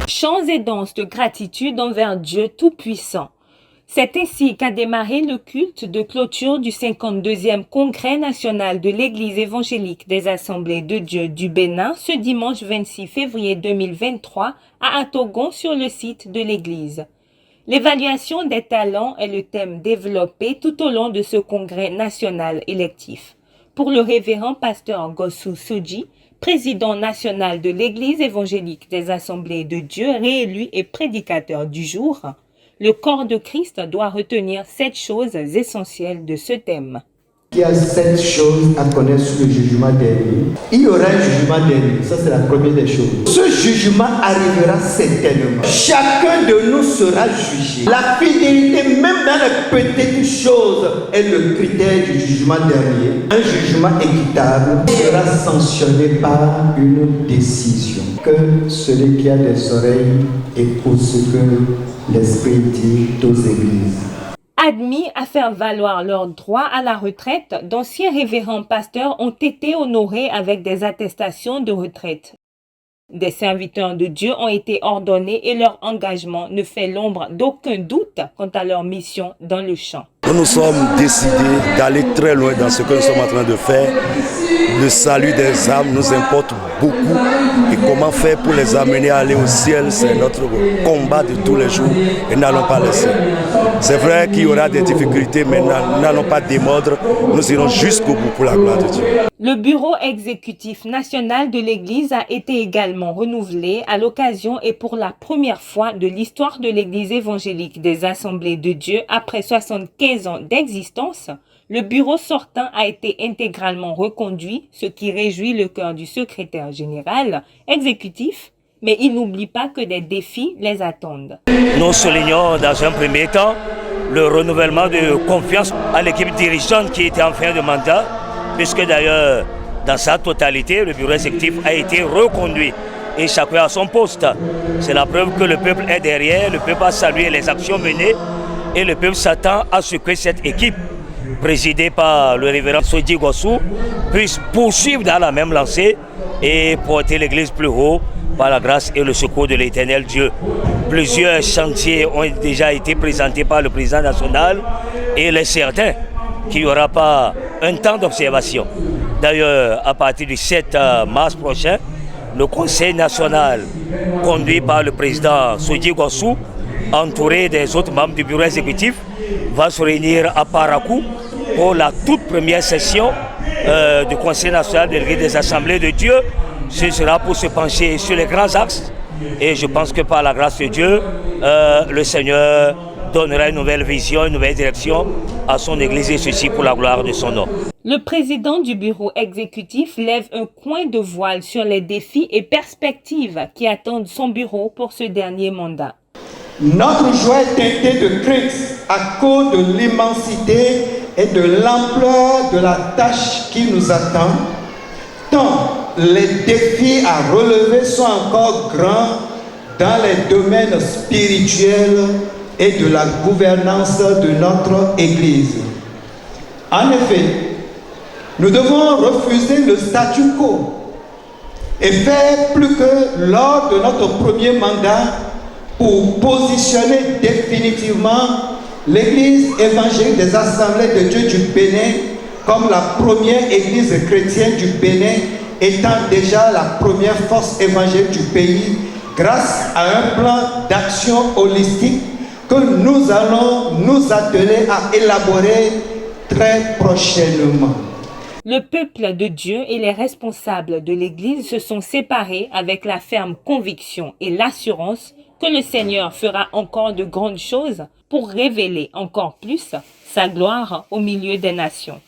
Chants et danses de gratitude envers Dieu Tout-Puissant. C'est ainsi qu'a démarré le culte de clôture du 52e Congrès national de l'Église évangélique des Assemblées de Dieu du Bénin ce dimanche 26 février 2023 à Atogon sur le site de l'Église. L'évaluation des talents est le thème développé tout au long de ce congrès national électif. Pour le révérend pasteur Gossou Soji, président national de l'Église évangélique des Assemblées de Dieu, réélu et prédicateur du jour, le corps de Christ doit retenir 7 choses essentielles de ce thème. Il y a 7 choses à connaître sur le jugement dernier. Il y aura un jugement dernier, ça c'est la première des choses. Ce jugement arrivera certainement. Chacun de nous sera jugé. La fidélité, même dans les petites choses, est le critère du jugement dernier. Un jugement équitable sera sanctionné par une décision. Que celui qui a des oreilles écoute ce que l'Esprit dit aux églises. Admis à faire valoir leur droit à la retraite, d'anciens révérends pasteurs ont été honorés avec des attestations de retraite. Des serviteurs de Dieu ont été ordonnés et leur engagement ne fait l'ombre d'aucun doute quant à leur mission dans le champ. Nous sommes décidés d'aller très loin dans ce que nous sommes en train de faire. Le salut des âmes nous importe beaucoup et comment faire pour les amener à aller au ciel, c'est notre combat de tous les jours et n'allons pas laisser. C'est vrai qu'il y aura des difficultés, mais n'allons pas démordre, nous irons jusqu'au bout pour la gloire de Dieu. Le bureau exécutif national de l'Église a été également renouvelé à l'occasion et pour la première fois de l'histoire de l'Église évangélique des Assemblées de Dieu après 75 ans d'existence. Le bureau sortant a été intégralement reconduit, ce qui réjouit le cœur du secrétaire général exécutif, mais il n'oublie pas que des défis les attendent. Nous soulignons dans un premier temps le renouvellement de confiance à l'équipe dirigeante qui était en fin de mandat, puisque d'ailleurs, dans sa totalité, le bureau exécutif a été reconduit et chacun à son poste. C'est la preuve que le peuple est derrière, le peuple a salué les actions menées et le peuple s'attend à ce que cette équipe, présidée par le révérend Soji Gossou, puisse poursuivre dans la même lancée et porter l'Église plus haut par la grâce et le secours de l'Éternel Dieu. Plusieurs chantiers ont déjà été présentés par le président national et il est certain qu'il n'y aura pas un temps d'observation. D'ailleurs, à partir du 7 mars prochain, le Conseil national, conduit par le président Soji Gossou, entouré des autres membres du bureau exécutif, va se réunir à Parakou pour la toute première session du Conseil national de l'Église des Assemblées de Dieu. Ce sera pour se pencher sur les grands axes et je pense que par la grâce de Dieu, le Seigneur donnera une nouvelle vision, une nouvelle direction à son Église et ceci pour la gloire de son nom. Le président du bureau exécutif lève un coin de voile sur les défis et perspectives qui attendent son bureau pour ce dernier mandat. Notre joie est teintée de crainte à cause de l'immensité et de l'ampleur de la tâche qui nous attend, tant les défis à relever sont encore grands dans les domaines spirituels et de la gouvernance de notre Église. En effet, nous devons refuser le statu quo et faire plus que lors de notre premier mandat pour positionner définitivement l'Église évangélique des Assemblées de Dieu du Bénin comme la première Église chrétienne du Bénin, étant déjà la première force évangélique du pays grâce à un plan d'action holistique que nous allons nous atteler à élaborer très prochainement. Le peuple de Dieu et les responsables de l'Église se sont séparés avec la ferme conviction et l'assurance que le Seigneur fera encore de grandes choses pour révéler encore plus sa gloire au milieu des nations.